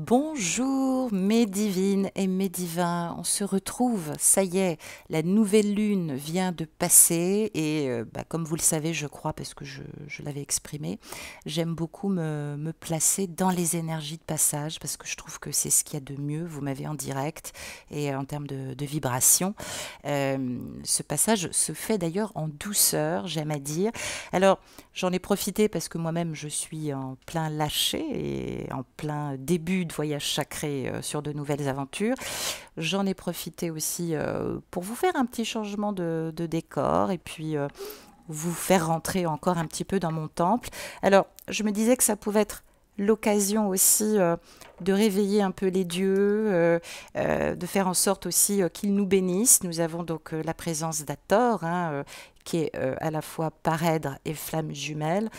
Bonjour mes divines et mes divins, on se retrouve, ça y est, la nouvelle lune vient de passer et comme vous le savez je crois parce que je l'avais exprimé, j'aime beaucoup me placer dans les énergies de passage parce que je trouve que c'est ce qu'il y a de mieux, vous m'avez en direct et en termes de vibration. Ce passage se fait d'ailleurs en douceur, j'aime à dire. Alors j'en ai profité parce que moi-même je suis en plein lâcher et en plein début de voyage sacré sur de nouvelles aventures. J'en ai profité aussi pour vous faire un petit changement de décor et puis vous faire rentrer encore un petit peu dans mon temple. Alors je me disais que ça pouvait être l'occasion aussi de réveiller un peu les dieux, de faire en sorte aussi qu'ils nous bénissent. Nous avons donc la présence d'Hathor, qui est à la fois parèdre et flamme jumelle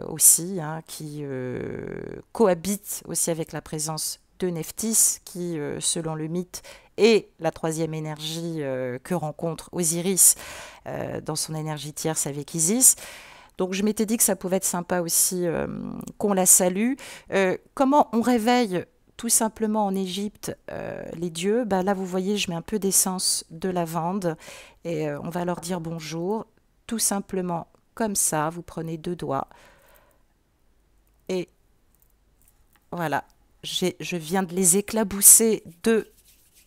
aussi, qui cohabite aussi avec la présence de Nephthys, qui, selon le mythe, est la troisième énergie que rencontre Osiris dans son énergie tierce avec Isis. Donc je m'étais dit que ça pouvait être sympa aussi qu'on la salue. Comment on réveille tout simplement en Égypte les dieux? Là, vous voyez, je mets un peu d'essence de lavande et on va leur dire bonjour. Tout simplement comme ça, vous prenez deux doigts et voilà. Je viens de les éclabousser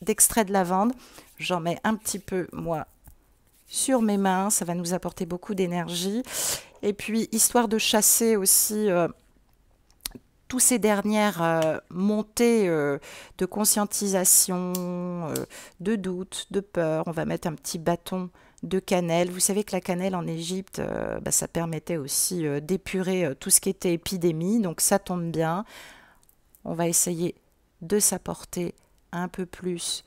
d'extrait de lavande. J'en mets un petit peu, moi, sur mes mains. Ça va nous apporter beaucoup d'énergie. Et puis, histoire de chasser aussi toutes ces dernières montées de conscientisation, de doute, de peur, on va mettre un petit bâton de cannelle. Vous savez que la cannelle en Égypte, ça permettait aussi d'épurer tout ce qui était épidémie. Donc ça tombe bien. On va essayer de s'apporter un peu plus,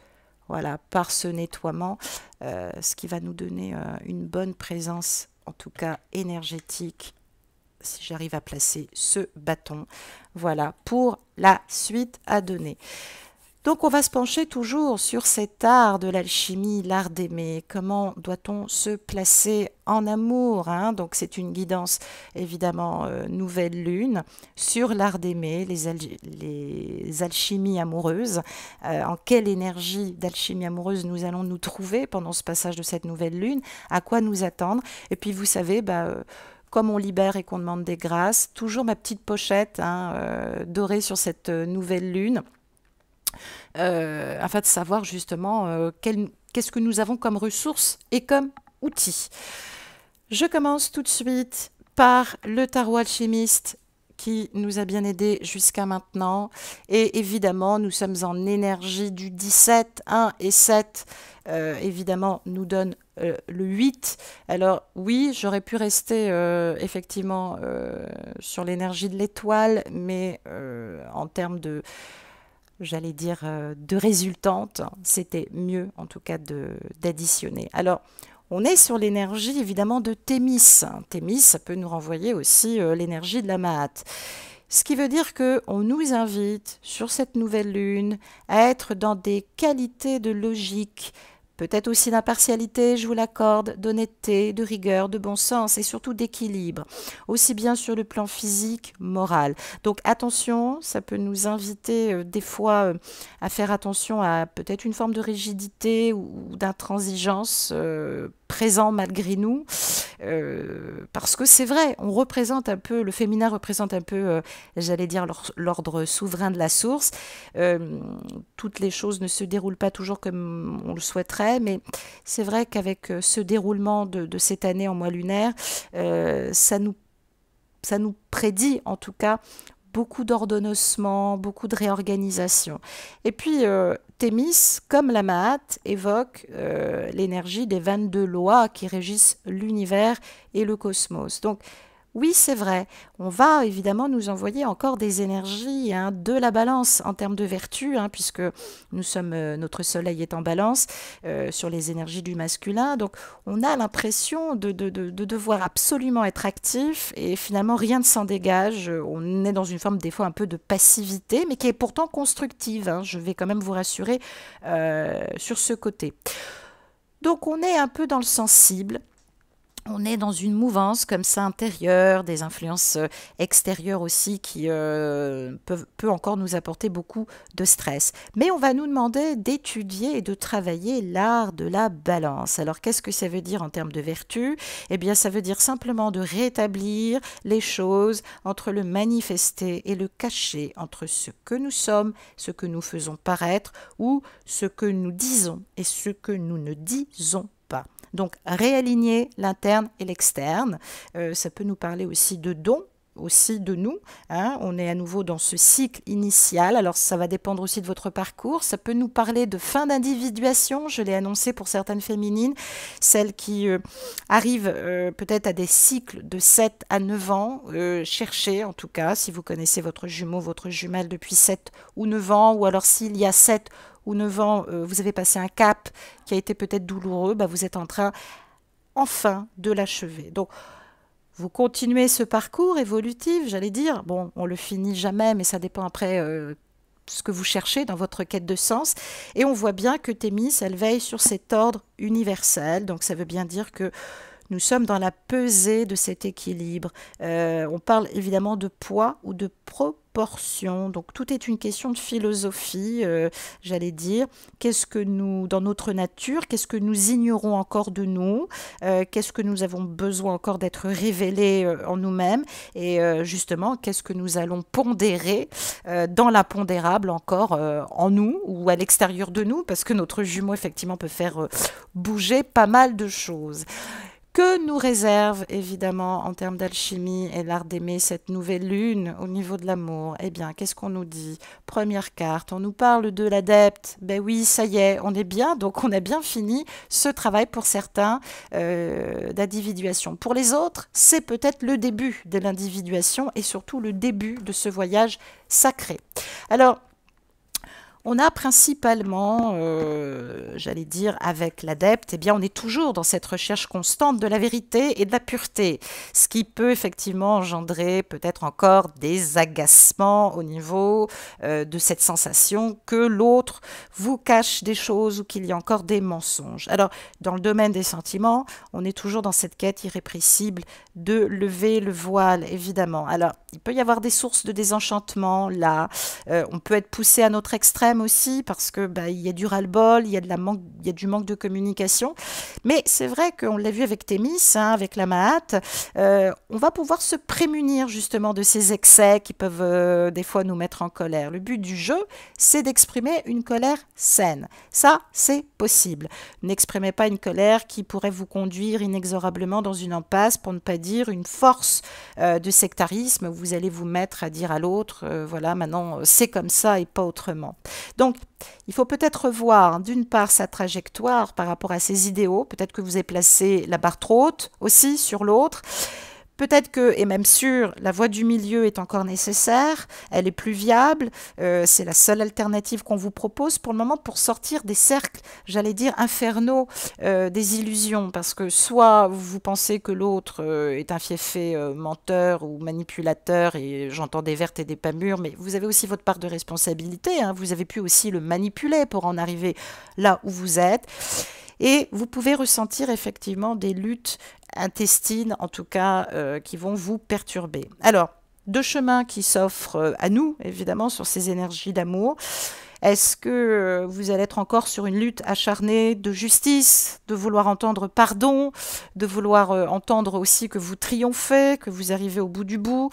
voilà, par ce nettoiement, ce qui va nous donner une bonne présence, en tout cas énergétique, si j'arrive à placer ce bâton. Voilà, pour la suite à donner. Donc on va se pencher toujours sur cet art de l'alchimie, l'art d'aimer. Comment doit-on se placer en amour, Donc c'est une guidance évidemment nouvelle lune sur l'art d'aimer, les alchimies amoureuses. En quelle énergie d'alchimie amoureuse nous allons nous trouver pendant ce passage de cette nouvelle lune? À quoi nous attendre? Et puis vous savez, comme on libère et qu'on demande des grâces, toujours ma petite pochette dorée sur cette nouvelle lune, afin de savoir justement qu'est-ce que nous avons comme ressources et comme outils. Je commence tout de suite par le tarot alchimiste qui nous a bien aidés jusqu'à maintenant. Et évidemment, nous sommes en énergie du 17, 1 et 7, évidemment, nous donne le 8. Alors oui, j'aurais pu rester effectivement sur l'énergie de l'étoile, mais en termes de, j'allais dire, de résultante, c'était mieux en tout cas d'additionner. Alors, on est sur l'énergie évidemment de Thémis. Thémis, ça peut nous renvoyer aussi l'énergie de la Maat. Ce qui veut dire qu'on nous invite sur cette nouvelle lune à être dans des qualités de logique, peut-être aussi d'impartialité, je vous l'accorde, d'honnêteté, de rigueur, de bon sens et surtout d'équilibre, aussi bien sur le plan physique, moral. Donc attention, ça peut nous inviter des fois à faire attention à peut-être une forme de rigidité ou d'intransigeance présent malgré nous, parce que c'est vrai, on représente un peu, le féminin représente un peu, j'allais dire, l'ordre souverain de la source. Toutes les choses ne se déroulent pas toujours comme on le souhaiterait, mais c'est vrai qu'avec ce déroulement de cette année en mois lunaire, ça nous prédit en tout cas beaucoup d'ordonnancement, beaucoup de réorganisation. Et puis, Thémis, comme la Maat, évoque l'énergie des 22 lois qui régissent l'univers et le cosmos. Donc, oui, c'est vrai, on va évidemment nous envoyer encore des énergies de la balance en termes de vertu, puisque nous sommes, notre soleil est en balance sur les énergies du masculin. Donc, on a l'impression de devoir absolument être actif et finalement rien ne s'en dégage. On est dans une forme des fois un peu de passivité, mais qui est pourtant constructive. Je vais quand même vous rassurer sur ce côté. Donc, on est un peu dans le sensible. on est dans une mouvance comme ça intérieure, des influences extérieures aussi qui peut encore nous apporter beaucoup de stress. Mais on va nous demander d'étudier et de travailler l'art de la balance. Alors qu'est-ce que ça veut dire en termes de vertu? Eh bien ça veut dire simplement de rétablir les choses entre le manifesté et le caché, entre ce que nous sommes, ce que nous faisons paraître ou ce que nous disons et ce que nous ne disons pas. Donc, réaligner l'interne et l'externe. Ça peut nous parler aussi de dons, aussi de nous. Hein. On est à nouveau dans ce cycle initial. Alors, ça va dépendre aussi de votre parcours. Ça peut nous parler de fin d'individuation. Je l'ai annoncé pour certaines féminines. Celles qui arrivent peut-être à des cycles de 7 à 9 ans. Cherchez, en tout cas, si vous connaissez votre jumeau, votre jumelle depuis 7 ou 9 ans, ou alors s'il y a 7 ou 9 ans, vous avez passé un cap qui a été peut-être douloureux, bah vous êtes en train enfin de l'achever. Donc, vous continuez ce parcours évolutif, j'allais dire. Bon, on le finit jamais, mais ça dépend après ce que vous cherchez dans votre quête de sens. Et on voit bien que Thémis, elle veille sur cet ordre universel. Donc, ça veut bien dire que nous sommes dans la pesée de cet équilibre. On parle évidemment de poids ou de proportion. Donc tout est une question de philosophie, j'allais dire. Qu'est-ce que nous, dans notre nature, qu'est-ce que nous ignorons encore de nous? Qu'est-ce que nous avons besoin encore d'être révélés en nous-mêmes? Et justement, qu'est-ce que nous allons pondérer dans l'impondérable encore en nous ou à l'extérieur de nous? Parce que notre jumeau, effectivement, peut faire bouger pas mal de choses. Que nous réserve évidemment en termes d'alchimie et l'art d'aimer cette nouvelle lune au niveau de l'amour? Eh bien, qu'est-ce qu'on nous dit? Première carte, on nous parle de l'adepte. Ben oui, ça y est, on est bien, donc on a bien fini ce travail pour certains d'individuation. Pour les autres, c'est peut-être le début de l'individuation et surtout le début de ce voyage sacré. Alors, on a principalement, j'allais dire, avec l'adepte, eh bien, on est toujours dans cette recherche constante de la vérité et de la pureté, ce qui peut effectivement engendrer peut-être encore des agacements au niveau de cette sensation que l'autre vous cache des choses ou qu'il y a encore des mensonges. Alors, dans le domaine des sentiments, on est toujours dans cette quête irrépressible de lever le voile, évidemment. Alors, il peut y avoir des sources de désenchantement, là, on peut être poussé à notre extrême aussi parce que il y a du ras-le-bol, il y a du manque de communication. Mais c'est vrai qu'on l'a vu avec Thémis, hein, avec la Mahat, on va pouvoir se prémunir justement de ces excès qui peuvent des fois nous mettre en colère. Le but du jeu, c'est d'exprimer une colère saine. Ça, c'est possible. N'exprimez pas une colère qui pourrait vous conduire inexorablement dans une impasse, pour ne pas dire une force de sectarisme où vous allez vous mettre à dire à l'autre, voilà, maintenant c'est comme ça et pas autrement. Donc, il faut peut-être revoir d'une part sa trajectoire par rapport à ses idéaux, peut-être que vous avez placé la barre trop haute aussi sur l'autre. Peut-être que, et même sûr, la voie du milieu est encore nécessaire, elle est plus viable, c'est la seule alternative qu'on vous propose pour le moment pour sortir des cercles, j'allais dire, infernaux des illusions, parce que soit vous pensez que l'autre est un fiefé menteur ou manipulateur, et j'entends des vertes et des pas mûres, mais vous avez aussi votre part de responsabilité, hein, vous avez pu aussi le manipuler pour en arriver là où vous êtes. Et vous pouvez ressentir effectivement des luttes intestines, en tout cas, qui vont vous perturber. Alors, deux chemins qui s'offrent à nous, évidemment, sur ces énergies d'amour. Est-ce que vous allez être encore sur une lutte acharnée de justice, de vouloir entendre pardon, de vouloir entendre aussi que vous triomphez, que vous arrivez au bout du bout?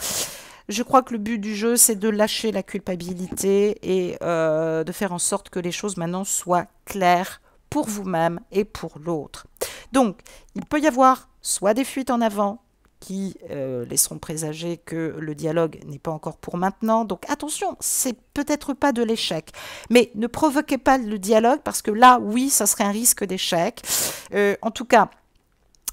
Je crois que le but du jeu, c'est de lâcher la culpabilité et de faire en sorte que les choses maintenant soient claires pour vous-même et pour l'autre. Donc, il peut y avoir soit des fuites en avant qui laisseront présager que le dialogue n'est pas encore pour maintenant. Donc attention, c'est peut-être pas de l'échec, mais ne provoquez pas le dialogue parce que là, oui, ça serait un risque d'échec. En tout cas,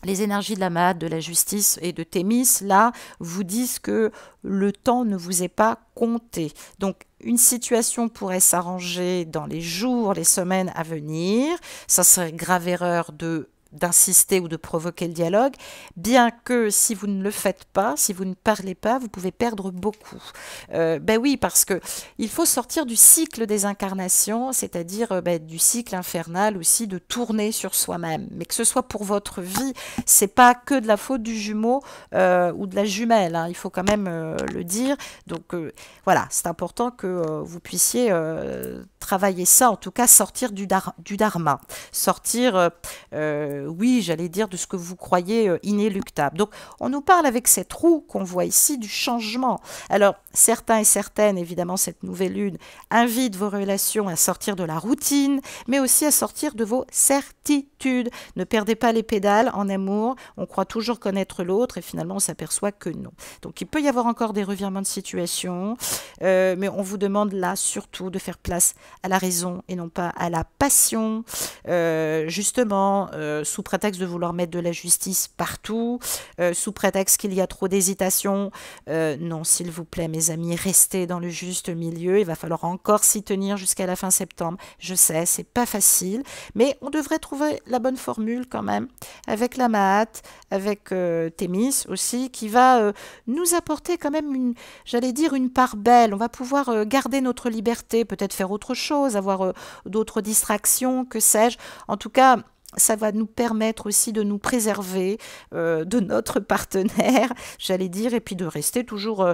les énergies de la Mahat, de la justice et de Thémis, là, vous disent que le temps ne vous est pas compté. Donc, une situation pourrait s'arranger dans les jours, les semaines à venir. Ça serait grave erreur de d'insister ou de provoquer le dialogue, bien que si vous ne le faites pas, si vous ne parlez pas, vous pouvez perdre beaucoup. Ben oui, parce que il faut sortir du cycle des incarnations, c'est-à-dire du cycle infernal aussi de tourner sur soi-même. Mais que ce soit pour votre vie, c'est pas que de la faute du jumeau ou de la jumelle, hein, il faut quand même le dire. Donc voilà, c'est important que vous puissiez travailler ça, en tout cas sortir du dharma, sortir, oui, j'allais dire, de ce que vous croyez inéluctable. Donc on nous parle avec cette roue qu'on voit ici du changement. Alors certains et certaines, évidemment, cette nouvelle lune invite vos relations à sortir de la routine, mais aussi à sortir de vos certitudes. Ne perdez pas les pédales en amour, on croit toujours connaître l'autre et finalement on s'aperçoit que non. Donc il peut y avoir encore des revirements de situation, mais on vous demande là surtout de faire place à la raison et non pas à la passion, justement, sous prétexte de vouloir mettre de la justice partout, sous prétexte qu'il y a trop d'hésitation. Non, s'il vous plaît, mes amis, restez dans le juste milieu. Il va falloir encore s'y tenir jusqu'à la fin septembre. Je sais, c'est pas facile, mais on devrait trouver la bonne formule quand même, avec la Mahat, avec Thémis aussi, qui va nous apporter quand même une, j'allais dire, une part belle. On va pouvoir garder notre liberté, peut-être faire autre chose, avoir d'autres distractions, que sais-je. En tout cas, ça va nous permettre aussi de nous préserver de notre partenaire, j'allais dire, et puis de rester toujours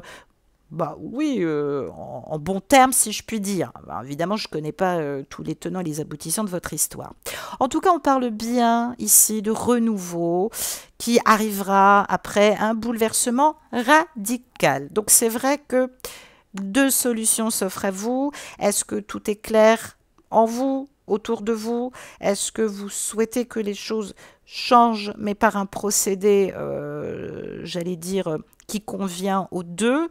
bah oui, en bons termes, si je puis dire. Alors, évidemment, je ne connais pas tous les tenants et les aboutissants de votre histoire. En tout cas, on parle bien ici de renouveau qui arrivera après un bouleversement radical. Donc c'est vrai que deux solutions s'offrent à vous. Est-ce que tout est clair en vous, autour de vous? Est-ce que vous souhaitez que les choses changent, mais par un procédé, j'allais dire, qui convient aux deux,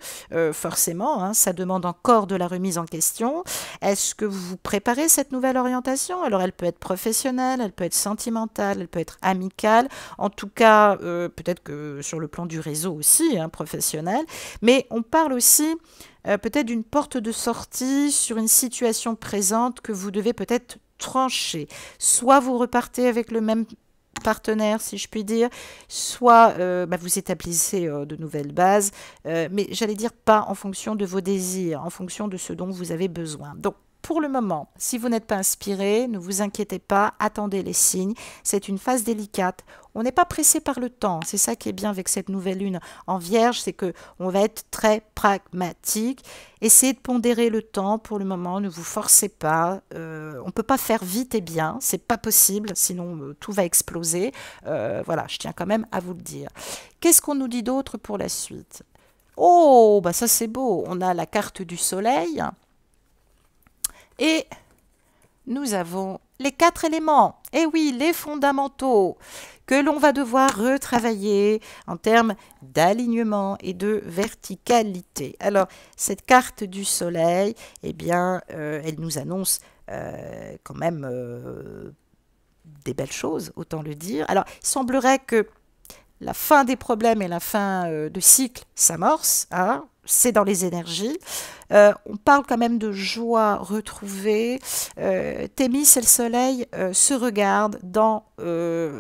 forcément, hein, ça demande encore de la remise en question. Est-ce que vous vous préparez cette nouvelle orientation? Alors elle peut être professionnelle, elle peut être sentimentale, elle peut être amicale, en tout cas peut-être que sur le plan du réseau aussi, hein, professionnel, mais on parle aussi peut-être d'une porte de sortie sur une situation présente que vous devez peut-être trancher. Soit vous repartez avec le même partenaire, si je puis dire, soit vous établissez de nouvelles bases, mais j'allais dire pas en fonction de vos désirs, en fonction de ce dont vous avez besoin. Donc, pour le moment, si vous n'êtes pas inspiré, ne vous inquiétez pas, attendez les signes. C'est une phase délicate. On n'est pas pressé par le temps. C'est ça qui est bien avec cette nouvelle lune en Vierge, c'est que on va être très pragmatique. Essayez de pondérer le temps pour le moment. Ne vous forcez pas. On ne peut pas faire vite et bien. C'est pas possible, sinon tout va exploser. Voilà, je tiens quand même à vous le dire. Qu'est-ce qu'on nous dit d'autre pour la suite? Oh, bah ça c'est beau. On a la carte du soleil. Et nous avons les 4 éléments, et oui, les fondamentaux, que l'on va devoir retravailler en termes d'alignement et de verticalité. Alors, cette carte du soleil, eh bien, elle nous annonce quand même des belles choses, autant le dire. Alors, il semblerait que la fin des problèmes et la fin de cycle s'amorce, hein, c'est dans les énergies. On parle quand même de joie retrouvée. Thémis et le soleil se regardent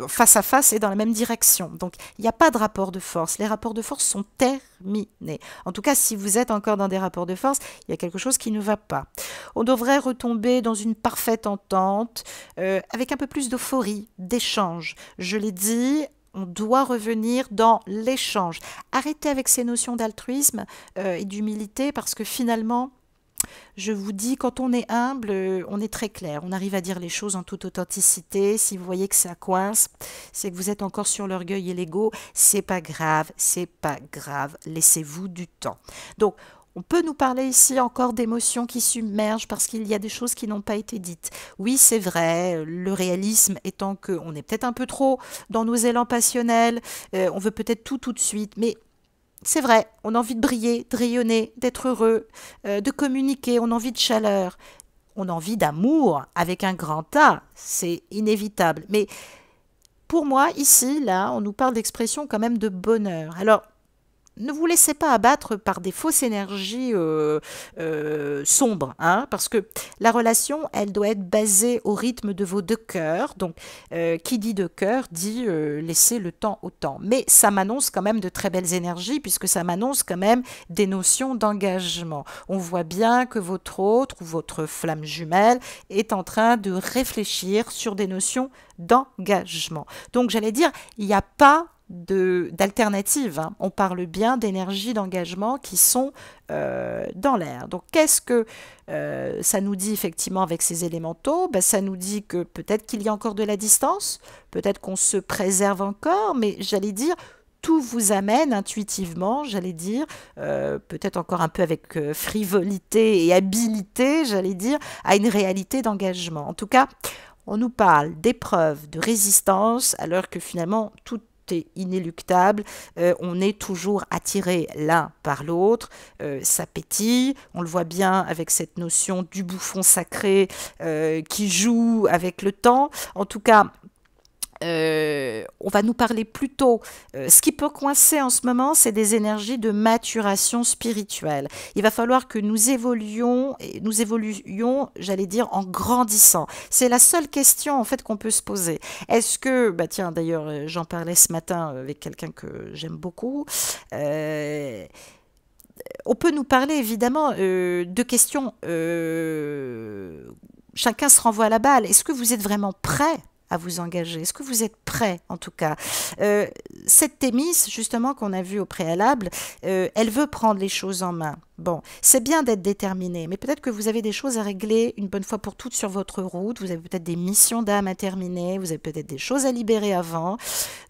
face à face et dans la même direction. Donc, il n'y a pas de rapport de force. Les rapports de force sont terminés. En tout cas, si vous êtes encore dans des rapports de force, il y a quelque chose qui ne va pas. On devrait retomber dans une parfaite entente avec un peu plus d'euphorie, d'échange. Je l'ai dit, on doit revenir dans l'échange. Arrêtez avec ces notions d'altruisme et d'humilité parce que finalement, je vous dis, quand on est humble, on est très clair. On arrive à dire les choses en toute authenticité. Si vous voyez que ça coince, c'est que vous êtes encore sur l'orgueil et l'ego. C'est pas grave, c'est pas grave. Laissez-vous du temps. Donc, on peut nous parler ici encore d'émotions qui submergent parce qu'il y a des choses qui n'ont pas été dites. Oui, c'est vrai, le réalisme étant qu'on est peut-être un peu trop dans nos élans passionnels, on veut peut-être tout de suite, mais c'est vrai, on a envie de briller, de rayonner, d'être heureux, de communiquer, on a envie de chaleur, on a envie d'amour avec un grand A, c'est inévitable. Mais pour moi, ici, là, on nous parle d'expression quand même de bonheur. Alors, ne vous laissez pas abattre par des fausses énergies sombres, hein, parce que la relation, elle doit être basée au rythme de vos deux cœurs. Donc, qui dit deux cœurs dit laisser le temps au temps. Mais ça m'annonce quand même de très belles énergies, puisque ça m'annonce quand même des notions d'engagement. On voit bien que votre autre ou votre flamme jumelle est en train de réfléchir sur des notions d'engagement. Donc, j'allais dire, il n'y a pas d'alternatives. Hein. On parle bien d'énergie d'engagement qui sont dans l'air. Donc qu'est-ce que ça nous dit effectivement avec ces élémentaux? Ben, ça nous dit que peut-être qu'il y a encore de la distance, peut-être qu'on se préserve encore, mais j'allais dire, tout vous amène intuitivement, j'allais dire, peut-être encore un peu avec frivolité et habileté, j'allais dire, à une réalité d'engagement. En tout cas, on nous parle d'épreuves, de résistance, alors que finalement, tout est inéluctable, on est toujours attiré l'un par l'autre, ça pétille, on le voit bien avec cette notion du bouffon sacré qui joue avec le temps. En tout cas, on va nous parler plutôt, ce qui peut coincer en ce moment, c'est des énergies de maturation spirituelle. Il va falloir que nous évoluions, j'allais dire, en grandissant. C'est la seule question en fait qu'on peut se poser. Est-ce que, bah tiens, d'ailleurs, j'en parlais ce matin avec quelqu'un que j'aime beaucoup. On peut nous parler évidemment de questions. Chacun se renvoie à la balle. Est-ce que vous êtes vraiment prêt à vous engager? Est-ce que vous êtes prêt, en tout cas? Cette Thémis, justement, qu'on a vue au préalable, elle veut prendre les choses en main. Bon, c'est bien d'être déterminé, mais peut-être que vous avez des choses à régler une bonne fois pour toutes sur votre route, vous avez peut-être des missions d'âme à terminer, vous avez peut-être des choses à libérer avant.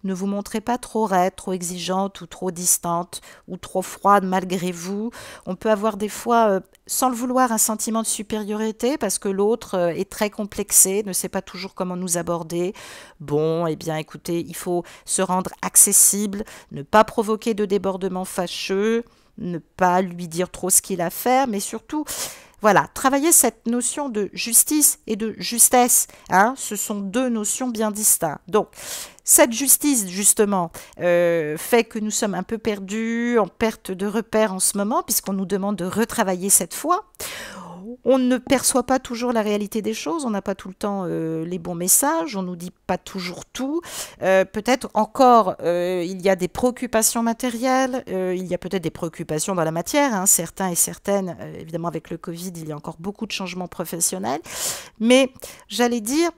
Ne vous montrez pas trop raide, trop exigeante ou trop distante ou trop froide malgré vous. On peut avoir des fois, sans le vouloir, un sentiment de supériorité parce que l'autre est très complexé, ne sait pas toujours comment nous aborder. Bon, eh bien écoutez, il faut se rendre accessible, ne pas provoquer de débordements fâcheux, ne pas lui dire trop ce qu'il a à faire, mais surtout, voilà, travailler cette notion de justice et de justesse. Hein, ce sont deux notions bien distinctes. Donc, cette justice, justement, fait que nous sommes un peu perdus, en perte de repères en ce moment, puisqu'on nous demande de retravailler cette foi. On ne perçoit pas toujours la réalité des choses, on n'a pas tout le temps les bons messages, on ne nous dit pas toujours tout. Peut-être encore, il y a des préoccupations matérielles, il y a peut-être des préoccupations dans la matière, hein, certains et certaines, évidemment avec le Covid, il y a encore beaucoup de changements professionnels. Mais j'allais dire...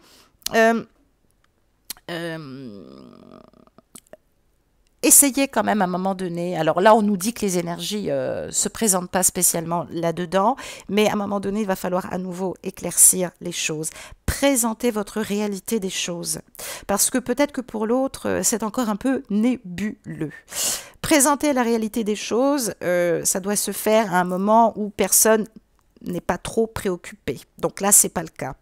essayez quand même à un moment donné, alors là on nous dit que les énergies se présentent pas spécialement là-dedans, mais à un moment donné il va falloir à nouveau éclaircir les choses, présenter votre réalité des choses, parce que peut-être que pour l'autre c'est encore un peu nébuleux. Présenter la réalité des choses, ça doit se faire à un moment où personne n'est pas trop préoccupé. Donc là, c'est pas le cas.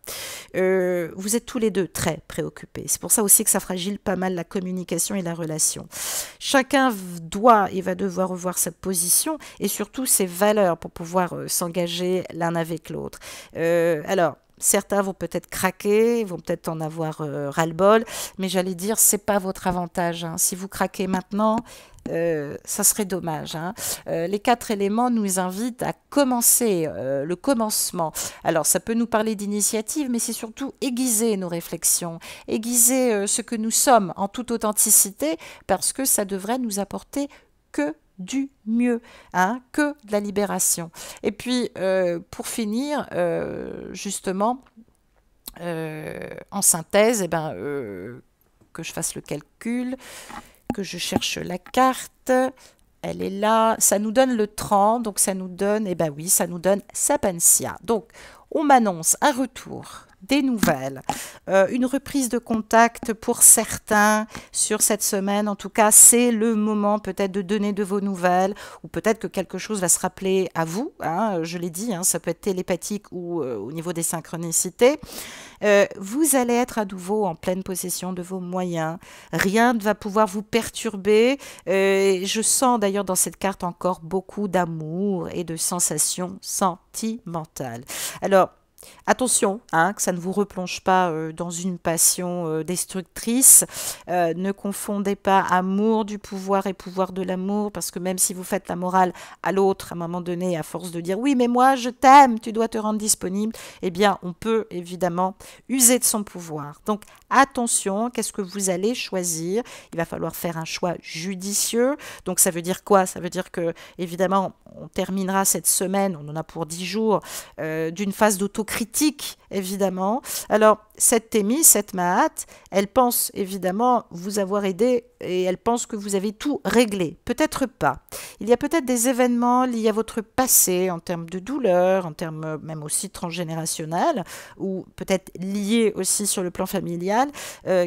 Vous êtes tous les deux très préoccupés. C'est pour ça aussi que ça fragile pas mal la communication et la relation. Chacun doit et va devoir revoir sa position et surtout ses valeurs pour pouvoir s'engager l'un avec l'autre. Alors, certains vont peut-être craquer, vont peut-être en avoir ras-le-bol, mais j'allais dire, c'est pas votre avantage. Hein. Si vous craquez maintenant, ça serait dommage. Hein. Les 4 éléments nous invitent à commencer, le commencement. Alors, ça peut nous parler d'initiative, mais c'est surtout aiguiser nos réflexions, aiguiser ce que nous sommes en toute authenticité, parce que ça devrait nous apporter que du mieux, hein, que de la libération. Et puis, pour finir, justement, en synthèse, eh ben, que je fasse le calcul, que je cherche la carte, elle est là, ça nous donne le 30, donc ça nous donne, eh ben oui, ça nous donne Sapientia. Donc, on m'annonce un retour, des nouvelles, une reprise de contact pour certains sur cette semaine. En tout cas, c'est le moment peut-être de donner de vos nouvelles ou peut-être que quelque chose va se rappeler à vous. Hein, je l'ai dit, hein, ça peut être télépathique ou au niveau des synchronicités. Vous allez être à nouveau en pleine possession de vos moyens. Rien ne va pouvoir vous perturber. Je sens d'ailleurs dans cette carte encore beaucoup d'amour et de sensations sentimentales. Alors, Attention, hein, que ça ne vous replonge pas dans une passion destructrice. Ne confondez pas amour du pouvoir et pouvoir de l'amour, parce que même si vous faites la morale à l'autre, à un moment donné, à force de dire oui, mais moi je t'aime, tu dois te rendre disponible, eh bien, on peut évidemment user de son pouvoir. Donc, attention, qu'est-ce que vous allez choisir? Il va falloir faire un choix judicieux. Donc, ça veut dire quoi? Ça veut dire que, évidemment, on terminera cette semaine, on en a pour 10 jours, d'une phase d'autocritique, évidemment. Alors, cette Témis, cette Mahat, elle pense évidemment vous avoir aidé et elle pense que vous avez tout réglé. Peut-être pas. Il y a peut-être des événements liés à votre passé, en termes de douleur, en termes même aussi transgénérationnels, ou peut-être liés aussi sur le plan familial,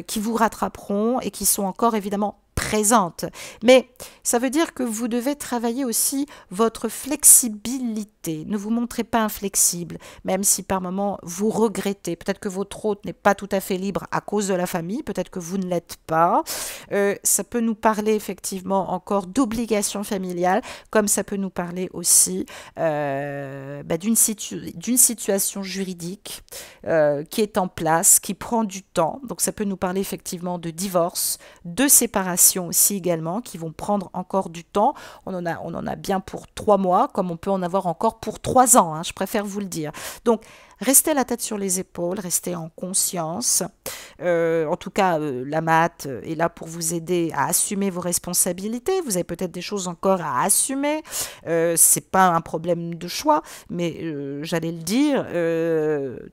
qui vous rattraperont et qui sont encore évidemment présentes. Mais ça veut dire que vous devez travailler aussi votre flexibilité. Ne vous montrez pas inflexible, même si par moments vous regrettez. Peut-être que votre hôte n'est pas tout à fait libre à cause de la famille, peut-être que vous ne l'êtes pas. Ça peut nous parler effectivement encore d'obligation familiale, comme ça peut nous parler aussi d'une situation juridique qui est en place, qui prend du temps. Donc ça peut nous parler effectivement de divorce, de séparation aussi également, qui vont prendre encore du temps. On en a bien pour 3 mois, comme on peut en avoir encore pour 3 ans, hein, je préfère vous le dire. Donc, restez la tête sur les épaules, restez en conscience. En tout cas, la MAT est là pour vous aider à assumer vos responsabilités. Vous avez peut-être des choses encore à assumer. C'est pas un problème de choix, mais j'allais le dire,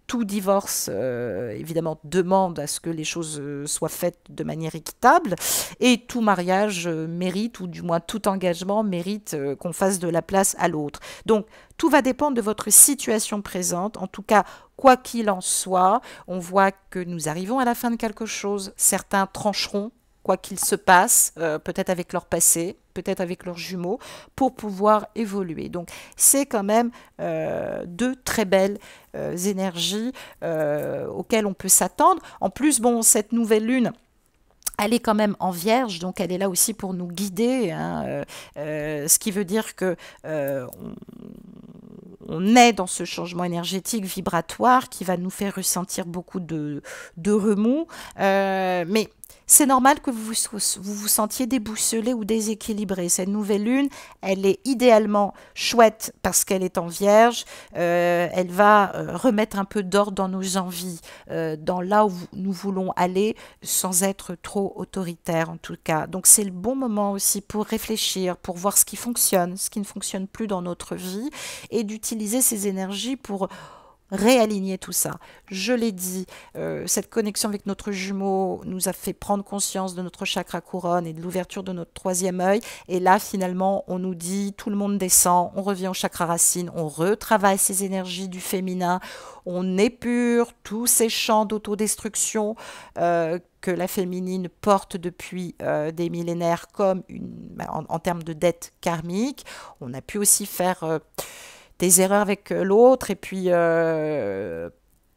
tout divorce, évidemment, demande à ce que les choses soient faites de manière équitable. Et tout mariage mérite, ou du moins tout engagement mérite qu'on fasse de la place à l'autre. Donc, tout va dépendre de votre situation présente. En tout cas, quoi qu'il en soit, on voit que nous arrivons à la fin de quelque chose. Certains trancheront, quoi qu'il se passe, peut-être avec leur passé, peut-être avec leurs jumeaux, pour pouvoir évoluer. Donc, c'est quand même deux très belles énergies auxquelles on peut s'attendre. En plus, bon, cette nouvelle lune, elle est quand même en vierge, donc elle est là aussi pour nous guider, hein, ce qui veut dire que on est dans ce changement énergétique vibratoire qui va nous faire ressentir beaucoup de remous, mais c'est normal que vous sentiez déboussolé ou déséquilibré. Cette nouvelle lune, elle est idéalement chouette parce qu'elle est en vierge. Elle va remettre un peu d'ordre dans nos envies, dans là où nous voulons aller, sans être trop autoritaire en tout cas. Donc c'est le bon moment aussi pour réfléchir, pour voir ce qui fonctionne, ce qui ne fonctionne plus dans notre vie, et d'utiliser ces énergies pour réaligner tout ça. Je l'ai dit, cette connexion avec notre jumeau nous a fait prendre conscience de notre chakra couronne et de l'ouverture de notre troisième œil. Et là, finalement, on nous dit, tout le monde descend, on revient au chakra racine, on retravaille ces énergies du féminin, on épure tous ces champs d'autodestruction que la féminine porte depuis des millénaires comme en termes de dette karmique. On a pu aussi faire des erreurs avec l'autre, et puis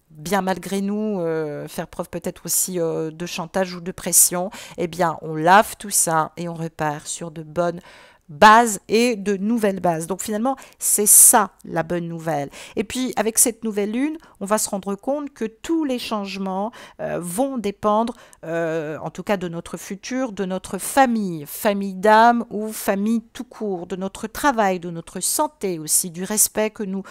bien malgré nous faire preuve peut-être aussi de chantage ou de pression. Eh bien, on lave tout ça et on repart sur de bonnes bases et de nouvelles bases. Donc finalement, c'est ça la bonne nouvelle. Et puis avec cette nouvelle lune, on va se rendre compte que tous les changements vont dépendre, en tout cas de notre futur, de notre famille, famille d'âme ou famille tout court, de notre travail, de notre santé aussi, du respect que nous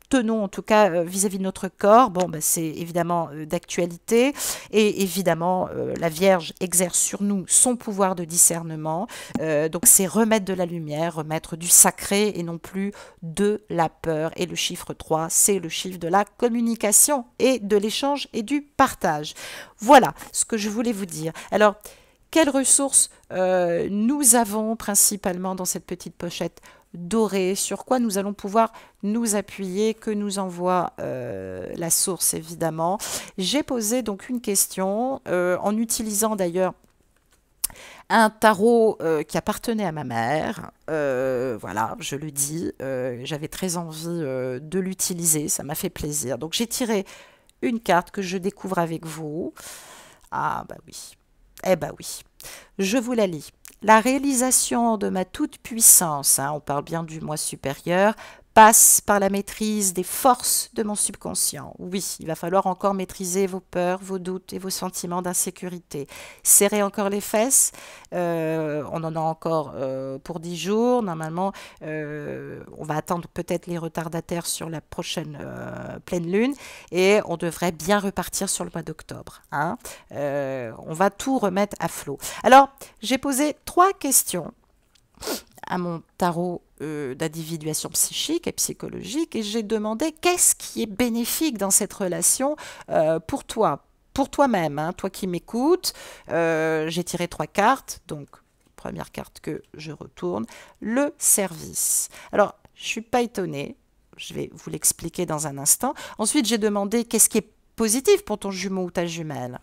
tenons en tout cas vis-à-vis de notre corps. Bon, ben, c'est évidemment d'actualité, et évidemment la Vierge exerce sur nous son pouvoir de discernement, donc c'est remettre de la lumière, remettre du sacré et non plus de la peur. Et le chiffre 3, c'est le chiffre de la communication et de l'échange et du partage. Voilà ce que je voulais vous dire. Alors, quelles ressources nous avons principalement dans cette petite pochette dorée, sur quoi nous allons pouvoir nous appuyer, que nous envoie la source évidemment. J'ai posé donc une question en utilisant d'ailleurs un tarot qui appartenait à ma mère. Voilà, je le dis, j'avais très envie de l'utiliser, ça m'a fait plaisir. Donc j'ai tiré une carte que je découvre avec vous. Ah bah oui, eh bah oui, je vous la lis. La réalisation de ma toute-puissance, hein, on parle bien du moi supérieur, passe par la maîtrise des forces de mon subconscient. Oui, il va falloir encore maîtriser vos peurs, vos doutes et vos sentiments d'insécurité. Serrez encore les fesses. On en a encore pour 10 jours. Normalement, on va attendre peut-être les retardataires sur la prochaine pleine lune et on devrait bien repartir sur le mois d'octobre. Hein. On va tout remettre à flot. Alors, j'ai posé 3 questions à mon tarot d'individuation psychique et psychologique et j'ai demandé qu'est-ce qui est bénéfique dans cette relation pour toi, pour toi-même, hein, toi qui m'écoutes. J'ai tiré 3 cartes, donc première carte que je retourne, le service. Alors, je ne suis pas étonnée, je vais vous l'expliquer dans un instant. Ensuite, j'ai demandé qu'est-ce qui est positif pour ton jumeau ou ta jumelle.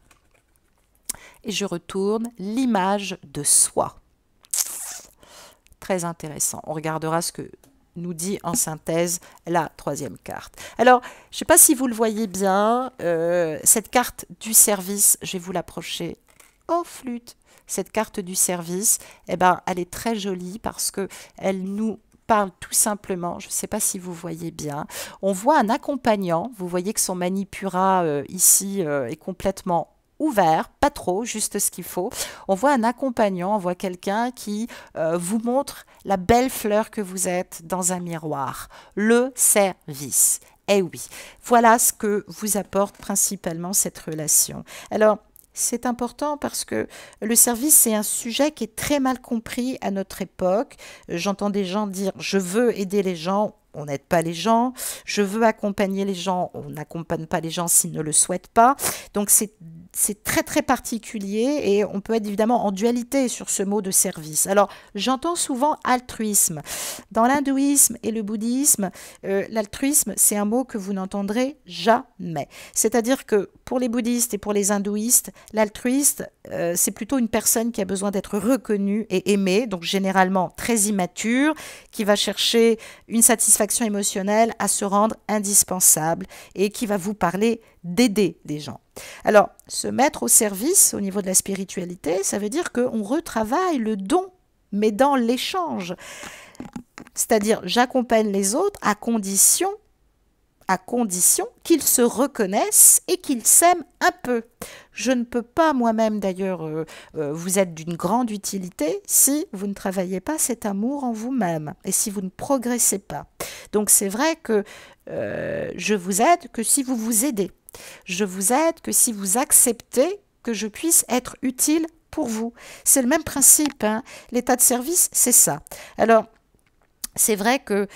Et je retourne l'image de soi. Très intéressant. On regardera ce que nous dit en synthèse la 3e carte. Alors, je ne sais pas si vous le voyez bien, cette carte du service, je vais vous l'approcher. Oh, flûte! Cette carte du service, eh ben, elle est très jolie parce qu'elle nous parle tout simplement, je ne sais pas si vous voyez bien, on voit un accompagnant, vous voyez que son manipura ici est complètement ouvert, pas trop, juste ce qu'il faut. On voit un accompagnant, on voit quelqu'un qui vous montre la belle fleur que vous êtes dans un miroir. Le service. Eh oui, voilà ce que vous apporte principalement cette relation. Alors, c'est important parce que le service, c'est un sujet qui est très mal compris à notre époque. J'entends des gens dire « je veux aider les gens ». On n'aide pas les gens, je veux accompagner les gens, on n'accompagne pas les gens s'ils ne le souhaitent pas. Donc c'est très très particulier et on peut être évidemment en dualité sur ce mot de service. Alors j'entends souvent altruisme. Dans l'hindouisme et le bouddhisme, l'altruisme c'est un mot que vous n'entendrez jamais. C'est-à-dire que pour les bouddhistes et pour les hindouistes, l'altruiste c'est plutôt une personne qui a besoin d'être reconnue et aimée, donc généralement très immature, qui va chercher une satisfaction émotionnelle à se rendre indispensable et qui va vous parler d'aider les gens. Alors, se mettre au service au niveau de la spiritualité, ça veut dire qu'on retravaille le don, mais dans l'échange. C'est-à-dire, j'accompagne les autres à condition qu'ils se reconnaissent et qu'ils s'aiment un peu. Je ne peux pas moi-même d'ailleurs vous être d'une grande utilité si vous ne travaillez pas cet amour en vous-même et si vous ne progressez pas. Donc c'est vrai que je vous aide que si vous vous aidez. Je vous aide que si vous acceptez que je puisse être utile pour vous. C'est le même principe, hein. L'état de service, c'est ça. Alors, c'est vrai que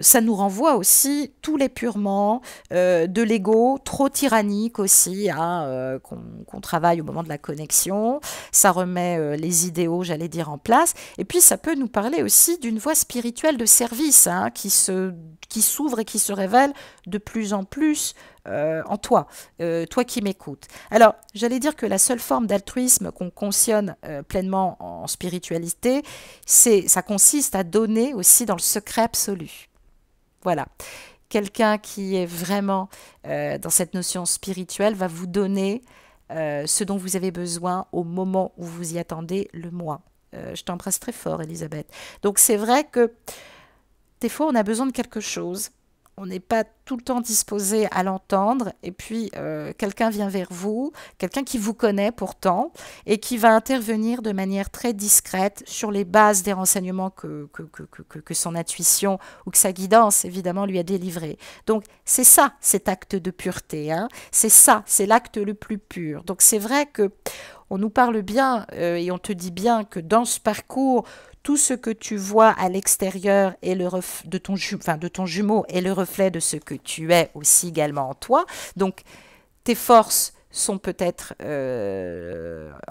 ça nous renvoie aussi tous les purements de l'ego, trop tyrannique aussi, hein, qu'on travaille au moment de la connexion. Ça remet les idéaux, j'allais dire, en place. Et puis, ça peut nous parler aussi d'une voie spirituelle de service hein, qui s'ouvre et qui se révèle de plus en plus en toi, toi qui m'écoutes. Alors, j'allais dire que la seule forme d'altruisme qu'on cautionne pleinement en spiritualité, ça consiste à donner aussi dans le secret absolu. Voilà. Quelqu'un qui est vraiment dans cette notion spirituelle va vous donner ce dont vous avez besoin au moment où vous y attendez le moins. Je t'embrasse très fort, Elisabeth. Donc, c'est vrai que des fois, on a besoin de quelque chose. On n'est pas tout le temps disposé à l'entendre et puis quelqu'un vient vers vous, quelqu'un qui vous connaît pourtant et qui va intervenir de manière très discrète sur les bases des renseignements que son intuition ou que sa guidance évidemment lui a délivrés. Donc c'est ça cet acte de pureté, hein. C'est ça, c'est l'acte le plus pur. Donc c'est vrai que on nous parle bien et on te dit bien que dans ce parcours, tout ce que tu vois à l'extérieur de ton jumeau est le reflet de ce que tu es aussi également en toi. Donc, tes forces sont peut-être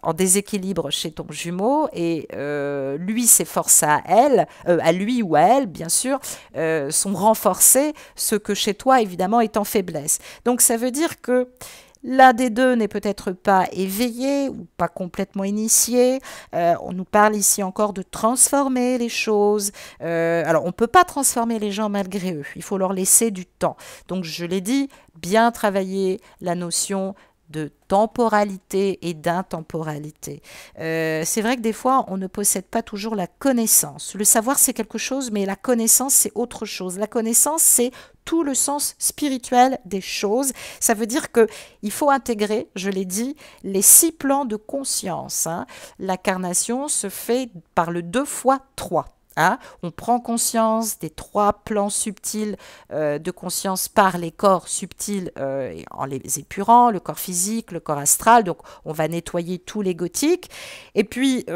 en déséquilibre chez ton jumeau et lui, ses forces à lui ou à elle, bien sûr, sont renforcées, ce que chez toi, évidemment, est en faiblesse. Donc, ça veut dire que l'un des deux n'est peut-être pas éveillé ou pas complètement initié. On nous parle ici encore de transformer les choses. Alors, on ne peut pas transformer les gens malgré eux. Il faut leur laisser du temps. Donc, je l'ai dit, bien travailler la notion de temporalité et d'intemporalité. C'est vrai que des fois, on ne possède pas toujours la connaissance. Le savoir, c'est quelque chose, mais la connaissance, c'est autre chose. La connaissance, c'est tout le sens spirituel des choses. Ça veut dire que il faut intégrer, je l'ai dit, les 6 plans de conscience. Hein. L'incarnation se fait par le 2 fois 3. Hein, on prend conscience des 3 plans subtils de conscience par les corps subtils en les épurant, le corps physique, le corps astral. Donc, on va nettoyer tous les gothiques. Et puis,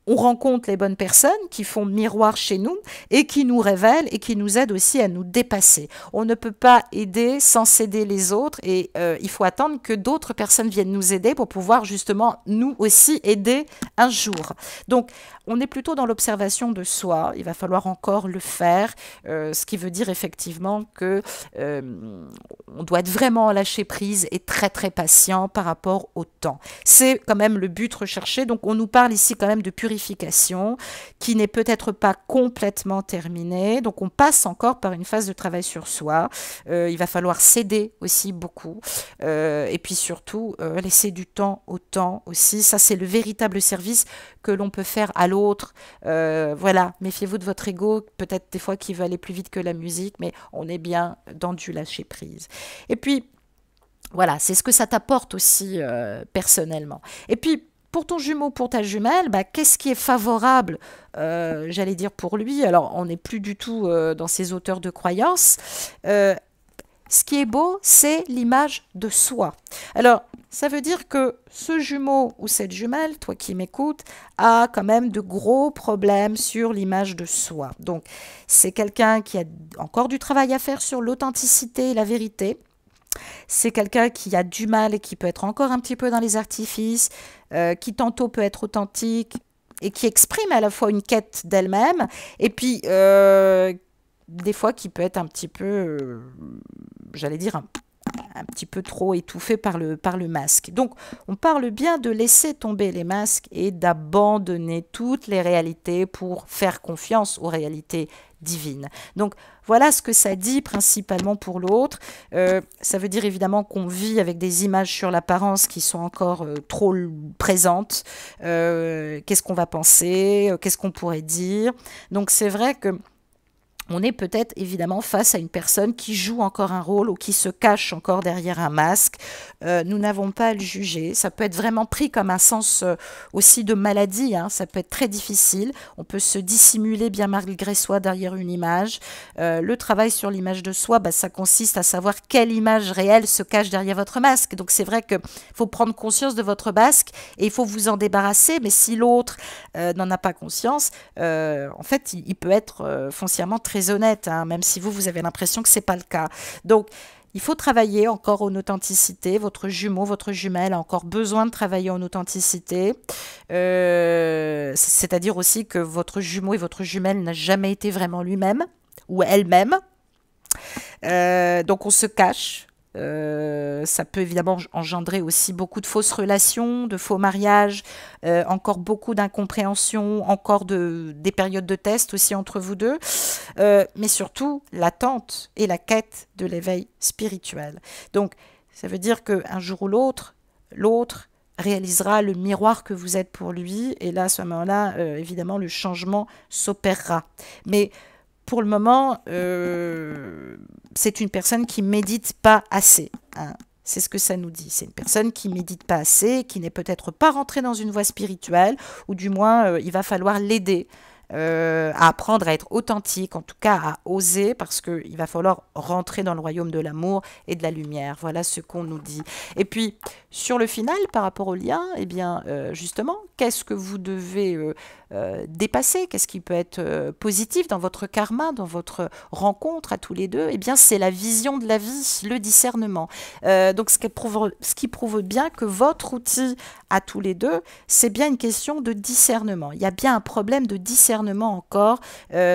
on rencontre les bonnes personnes qui font miroir chez nous et qui nous révèlent et qui nous aident aussi à nous dépasser. On ne peut pas aider sans s'aider les autres et il faut attendre que d'autres personnes viennent nous aider pour pouvoir justement nous aussi aider un jour. Donc, on est plutôt dans l'observation de soi, il va falloir encore le faire, ce qui veut dire effectivement que on doit être vraiment lâcher prise et très très patient par rapport au temps. C'est quand même le but recherché, donc on nous parle ici quand même de purification qui n'est peut-être pas complètement terminée, donc on passe encore par une phase de travail sur soi, il va falloir s'aider aussi beaucoup, et puis surtout laisser du temps au temps aussi, ça c'est le véritable service que l'on peut faire à l'autre. Voilà, méfiez-vous de votre ego, peut-être des fois qui veut aller plus vite que la musique, mais on est bien dans du lâcher prise. Et puis, voilà, c'est ce que ça t'apporte aussi personnellement. Et puis, pour ton jumeau, pour ta jumelle, bah, qu'est-ce qui est favorable, j'allais dire pour lui. Alors, on n'est plus du tout dans ces auteurs de croyances. Ce qui est beau, c'est l'image de soi. Alors, ça veut dire que ce jumeau ou cette jumelle, toi qui m'écoutes, a quand même de gros problèmes sur l'image de soi. Donc, c'est quelqu'un qui a encore du travail à faire sur l'authenticité et la vérité. C'est quelqu'un qui a du mal et qui peut être encore un petit peu dans les artifices, qui tantôt peut être authentique et qui exprime à la fois une quête d'elle-même, et puis des fois qui peut être un petit peu, j'allais dire, un petit peu trop étouffé par le masque. Donc, on parle bien de laisser tomber les masques et d'abandonner toutes les réalités pour faire confiance aux réalités divines. Donc, voilà ce que ça dit principalement pour l'autre. Ça veut dire évidemment qu'on vit avec des images sur l'apparence qui sont encore trop présentes. Qu'est-ce qu'on va penser? Qu'est-ce qu'on pourrait dire? Donc, c'est vrai que on est peut-être évidemment face à une personne qui joue encore un rôle ou qui se cache encore derrière un masque. Nous n'avons pas à le juger. Ça peut être vraiment pris comme un sens aussi de maladie. Hein. Ça peut être très difficile. On peut se dissimuler bien malgré soi derrière une image. Le travail sur l'image de soi, bah, ça consiste à savoir quelle image réelle se cache derrière votre masque. Donc c'est vrai qu'il faut prendre conscience de votre masque et il faut vous en débarrasser. Mais si l'autre n'en a pas conscience, en fait, il peut être foncièrement très honnête, hein, même si vous avez l'impression que ce n'est pas le cas. Donc, il faut travailler encore en authenticité. Votre jumeau, votre jumelle a encore besoin de travailler en authenticité. C'est-à-dire aussi que votre jumeau et votre jumelle n'a jamais été vraiment lui-même ou elle-même. Donc, on se cache. Ça peut évidemment engendrer aussi beaucoup de fausses relations, de faux mariages, encore beaucoup d'incompréhension, encore des périodes de test aussi entre vous deux, mais surtout l'attente et la quête de l'éveil spirituel. Donc, ça veut dire qu'un jour ou l'autre réalisera le miroir que vous êtes pour lui, et là, à ce moment-là, évidemment, le changement s'opérera. Mais pour le moment, c'est une personne qui médite pas assez. Hein. C'est ce que ça nous dit. C'est une personne qui médite pas assez, qui n'est peut-être pas rentrée dans une voie spirituelle, ou du moins, il va falloir l'aider à apprendre à être authentique, en tout cas à oser, parce qu'il va falloir rentrer dans le royaume de l'amour et de la lumière. Voilà ce qu'on nous dit. Et puis, sur le final, par rapport au lien, eh bien, justement, qu'est-ce que vous devez dépasser? Qu'est-ce qui peut être positif dans votre karma, dans votre rencontre à tous les deux? Eh bien, c'est la vision de la vie, le discernement. Donc, ce qui prouve bien que votre outil à tous les deux, c'est bien une question de discernement. Il y a bien un problème de discernement encore,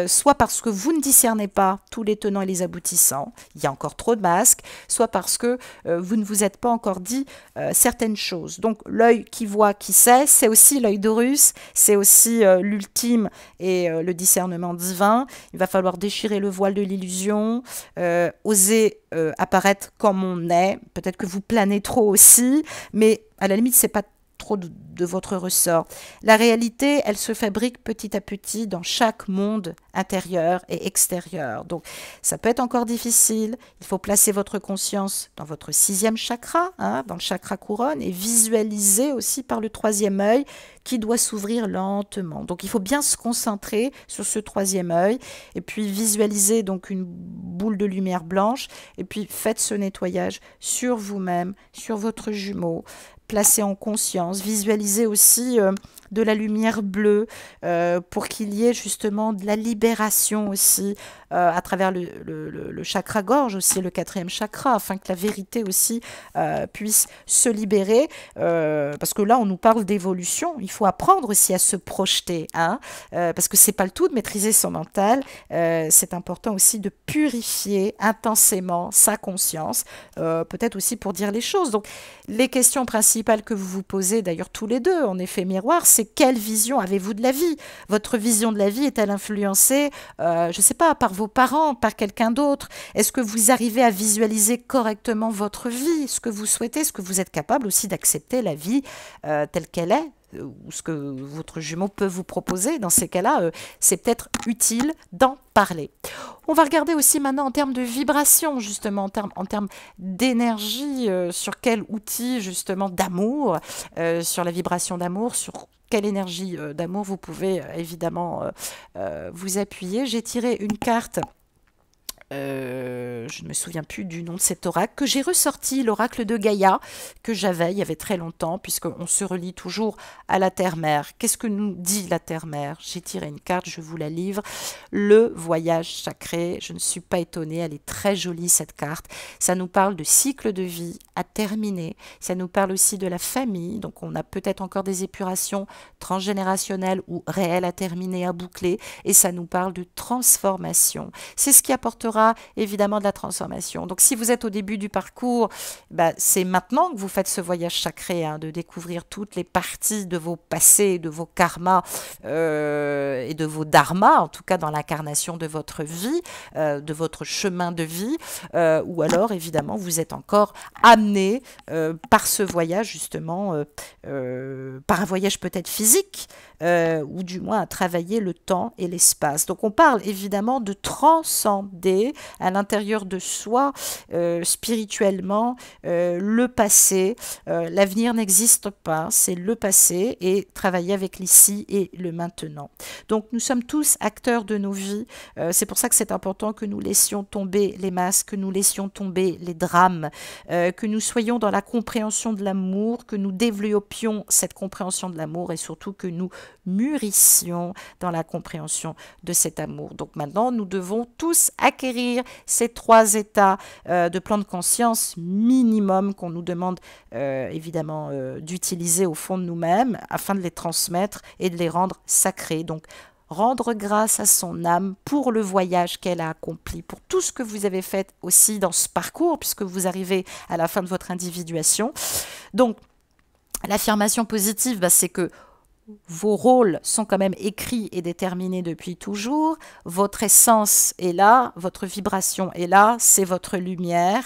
soit parce que vous ne discernez pas tous les tenants et les aboutissants, il y a encore trop de masques, soit parce que vous ne vous êtes pas encore dit certaines choses. Donc l'œil qui voit, qui sait, c'est aussi l'œil d'Horus, c'est aussi l'ultime et le discernement divin. Il va falloir déchirer le voile de l'illusion, oser apparaître comme on est. Peut-être que vous planez trop aussi, mais à la limite, c'est pas trop de votre ressort. La réalité, elle se fabrique petit à petit dans chaque monde intérieur et extérieur. Donc, ça peut être encore difficile. Il faut placer votre conscience dans votre 6e chakra, hein, dans le chakra couronne, et visualiser aussi par le 3e œil qui doit s'ouvrir lentement. Donc, il faut bien se concentrer sur ce 3e œil et puis visualiser donc une boule de lumière blanche et puis faites ce nettoyage sur vous-même, sur votre jumeau. Placez en conscience, visualisez aussi de la lumière bleue pour qu'il y ait justement de la libération aussi à travers le chakra gorge aussi, le 4e chakra, afin que la vérité aussi puisse se libérer, parce que là on nous parle d'évolution, il faut apprendre aussi à se projeter, hein, parce que c'est pas le tout de maîtriser son mental, c'est important aussi de purifier intensément sa conscience, peut-être aussi pour dire les choses. Donc les questions principales que vous vous posez d'ailleurs tous les deux en effet miroir, c'est quelle vision avez-vous de la vie? Votre vision de la vie est-elle influencée, je ne sais pas, par vos parents, par quelqu'un d'autre? Est-ce que vous arrivez à visualiser correctement votre vie, ce que vous souhaitez? Est-ce que vous êtes capable aussi d'accepter la vie telle qu'elle est? Ou ce que votre jumeau peut vous proposer? Dans ces cas-là, c'est peut-être utile d'en parler. On va regarder aussi maintenant en termes de vibration, justement, en termes d'énergie, sur quel outil, justement, d'amour, sur la vibration d'amour, sur quelle énergie d'amour vous pouvez évidemment vous appuyer. J'ai tiré une carte. Je ne me souviens plus du nom de cet oracle, que j'ai ressorti, l'oracle de Gaïa, que j'avais il y avait très longtemps, puisqu'on se relie toujours à la Terre-Mère. Qu'est-ce que nous dit la Terre-Mère? J'ai tiré une carte, je vous la livre. Le voyage sacré, je ne suis pas étonnée, elle est très jolie cette carte. Ça nous parle de cycle de vie à terminer, ça nous parle aussi de la famille, donc on a peut-être encore des épurations transgénérationnelles ou réelles à terminer, à boucler, et ça nous parle de transformation. C'est ce qui apportera évidemment de la transformation. Donc si vous êtes au début du parcours, c'est maintenant que vous faites ce voyage sacré, hein, de découvrir toutes les parties de vos passés, de vos karmas et de vos dharmas, en tout cas dans l'incarnation de votre vie, de votre chemin de vie, ou alors évidemment vous êtes encore amené par ce voyage justement, par un voyage peut-être physique, ou du moins à travailler le temps et l'espace. Donc on parle évidemment de transcender à l'intérieur de soi, spirituellement, le passé. L'avenir n'existe pas, c'est le passé, et travailler avec l'ici et le maintenant. Donc nous sommes tous acteurs de nos vies, c'est pour ça que c'est important que nous laissions tomber les masques, que nous laissions tomber les drames, que nous soyons dans la compréhension de l'amour, que nous développions cette compréhension de l'amour et surtout que nous mûrissions dans la compréhension de cet amour. Donc maintenant, nous devons tous acquérir ces 3 états de plan de conscience minimum qu'on nous demande évidemment d'utiliser au fond de nous-mêmes afin de les transmettre et de les rendre sacrés. Donc rendre grâce à son âme pour le voyage qu'elle a accompli, pour tout ce que vous avez fait aussi dans ce parcours, puisque vous arrivez à la fin de votre individuation. Donc l'affirmation positive, c'est que vos rôles sont quand même écrits et déterminés depuis toujours. Votre essence est là, votre vibration est là, c'est votre lumière.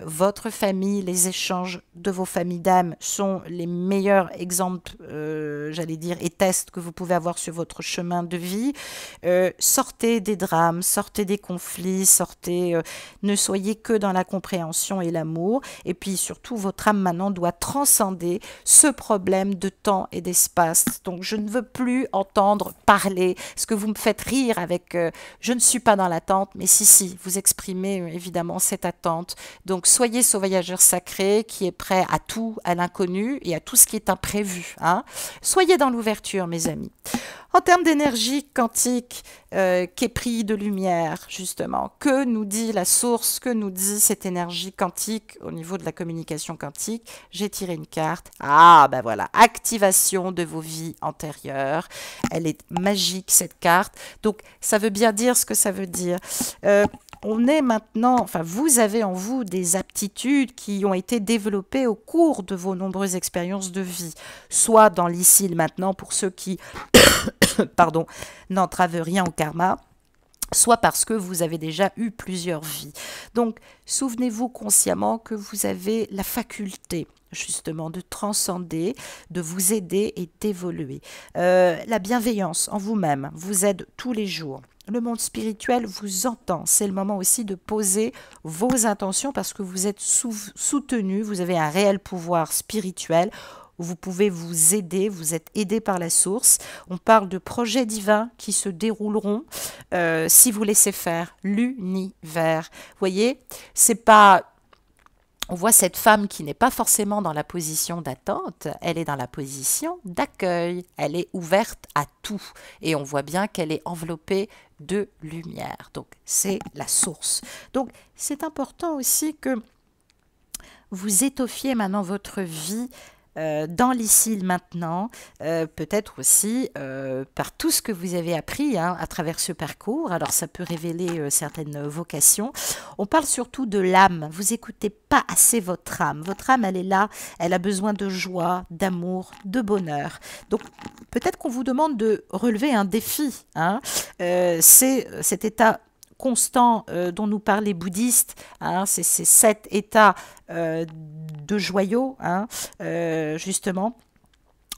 Votre famille, les échanges de vos familles d'âme sont les meilleurs exemples, j'allais dire, et tests que vous pouvez avoir sur votre chemin de vie. Sortez des drames, sortez des conflits, sortez, ne soyez que dans la compréhension et l'amour. Et puis surtout, votre âme maintenant doit transcender ce problème de temps et d'espace. Donc je ne veux plus entendre parler, ce que vous me faites rire avec je ne suis pas dans l'attente, mais si, vous exprimez évidemment cette attente. Donc soyez ce voyageur sacré qui est prêt à tout, à l'inconnu et à tout ce qui est imprévu, hein. Soyez dans l'ouverture, mes amis. En termes d'énergie quantique, qu'est pris de lumière, justement, que nous dit la source, que nous dit cette énergie quantique au niveau de la communication quantique? J'ai tiré une carte. Ah, ben voilà, activation de vos vies antérieures. Elle est magique, cette carte. Donc, ça veut bien dire ce que ça veut dire. On est maintenant, enfin, vous avez en vous des aptitudes qui ont été développées au cours de vos nombreuses expériences de vie, soit dans l'ici et le maintenant pour ceux qui pardon, n'entrave rien au karma, soit parce que vous avez déjà eu plusieurs vies. Donc, souvenez-vous consciemment que vous avez la faculté justement de transcender, de vous aider et d'évoluer. La bienveillance en vous-même vous aide tous les jours. Le monde spirituel vous entend. C'est le moment aussi de poser vos intentions parce que vous êtes soutenu, vous avez un réel pouvoir spirituel. Vous pouvez vous aider, vous êtes aidé par la source. On parle de projets divins qui se dérouleront si vous laissez faire l'univers. Vous voyez, c'est pas... On voit cette femme qui n'est pas forcément dans la position d'attente, elle est dans la position d'accueil. Elle est ouverte à tout. Et on voit bien qu'elle est enveloppée de lumière. Donc, c'est la source. Donc, c'est important aussi que vous étoffiez maintenant votre vie dans l'ici maintenant, peut-être aussi par tout ce que vous avez appris à travers ce parcours. Alors ça peut révéler certaines vocations. On parle surtout de l'âme. Vous écoutez pas assez votre âme. Votre âme, elle est là, elle a besoin de joie, d'amour, de bonheur. Donc peut-être qu'on vous demande de relever un défi. C'est cet état constant dont nous parlent les bouddhistes, c'est ces 7 états de joyaux, justement.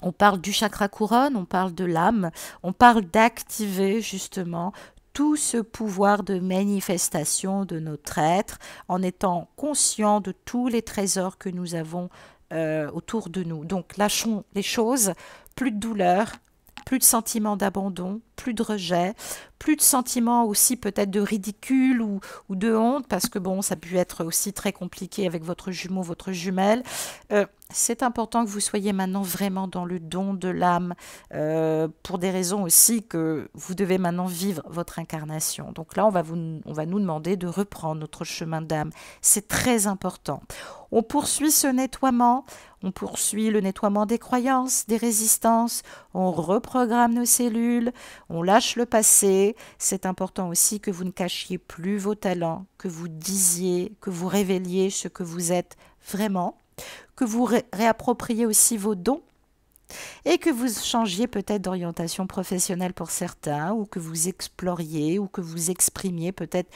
On parle du chakra couronne, on parle de l'âme, on parle d'activer justement tout ce pouvoir de manifestation de notre être en étant conscient de tous les trésors que nous avons autour de nous. Donc lâchons les choses, plus de douleur, plus de sentiments d'abandon, plus de rejet, plus de sentiments aussi peut-être de ridicule ou de honte, parce que bon, ça peut être aussi très compliqué avec votre jumeau, votre jumelle. C'est important que vous soyez maintenant vraiment dans le don de l'âme, pour des raisons aussi que vous devez maintenant vivre votre incarnation. Donc là, on va nous demander de reprendre notre chemin d'âme. C'est très important. On poursuit ce nettoiement, on poursuit le nettoiement des croyances, des résistances, on reprogramme nos cellules, on lâche le passé. C'est important aussi que vous ne cachiez plus vos talents, que vous disiez, que vous révéliez ce que vous êtes vraiment, que vous réappropriez aussi vos dons et que vous changiez peut-être d'orientation professionnelle pour certains, ou que vous exploriez ou que vous exprimiez peut-être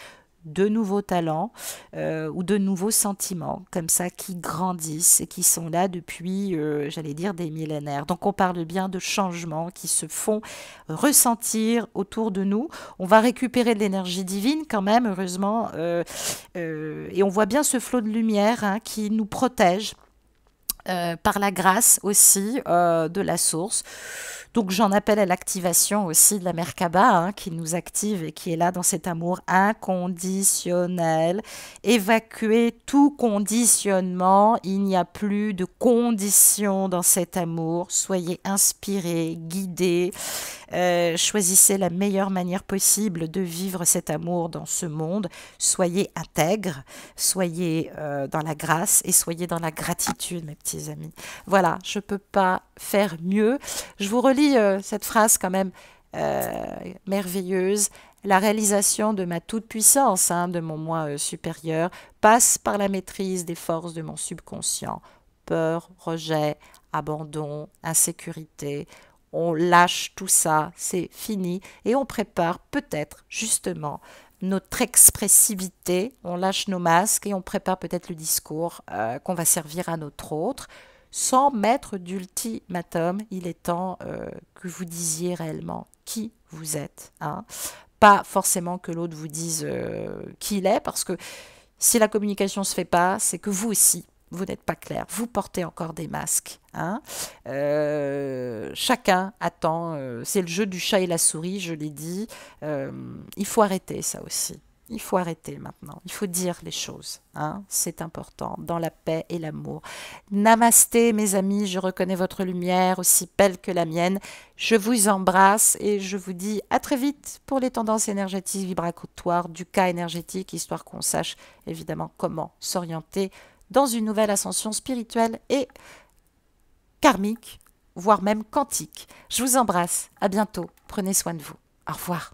de nouveaux talents ou de nouveaux sentiments comme ça qui grandissent et qui sont là depuis, j'allais dire, des millénaires. Donc on parle bien de changements qui se font ressentir autour de nous. On va récupérer de l'énergie divine quand même, heureusement, et on voit bien ce flot de lumière qui nous protège par la grâce aussi de la source. Donc j'en appelle à l'activation aussi de la Merkaba qui nous active et qui est là dans cet amour inconditionnel. Évacuer tout conditionnement, il n'y a plus de conditions dans cet amour. Soyez inspirés, guidés, choisissez la meilleure manière possible de vivre cet amour dans ce monde. Soyez intègres, soyez dans la grâce et soyez dans la gratitude, mes petits amis. Voilà, je ne peux pas faire mieux. Je vous relis cette phrase quand même merveilleuse. La réalisation de ma toute-puissance, de mon moi supérieur, passe par la maîtrise des forces de mon subconscient. Peur, rejet, abandon, insécurité. On lâche tout ça, c'est fini. Et on prépare peut-être justement notre expressivité. On lâche nos masques et on prépare peut-être le discours qu'on va servir à notre autre. Sans mettre d'ultimatum, il est temps que vous disiez réellement qui vous êtes. Pas forcément que l'autre vous dise qui il est, parce que si la communication ne se fait pas, c'est que vous aussi, vous n'êtes pas clair. Vous portez encore des masques. Chacun attend. C'est le jeu du chat et la souris, je l'ai dit. Il faut arrêter ça aussi. Il faut arrêter maintenant. Il faut dire les choses. C'est important. Dans la paix et l'amour. Namasté, mes amis. Je reconnais votre lumière, aussi belle que la mienne. Je vous embrasse et je vous dis à très vite pour les tendances énergétiques vibratoires du cas énergétique, histoire qu'on sache évidemment comment s'orienter dans une nouvelle ascension spirituelle et karmique, voire même quantique. Je vous embrasse. À bientôt. Prenez soin de vous. Au revoir.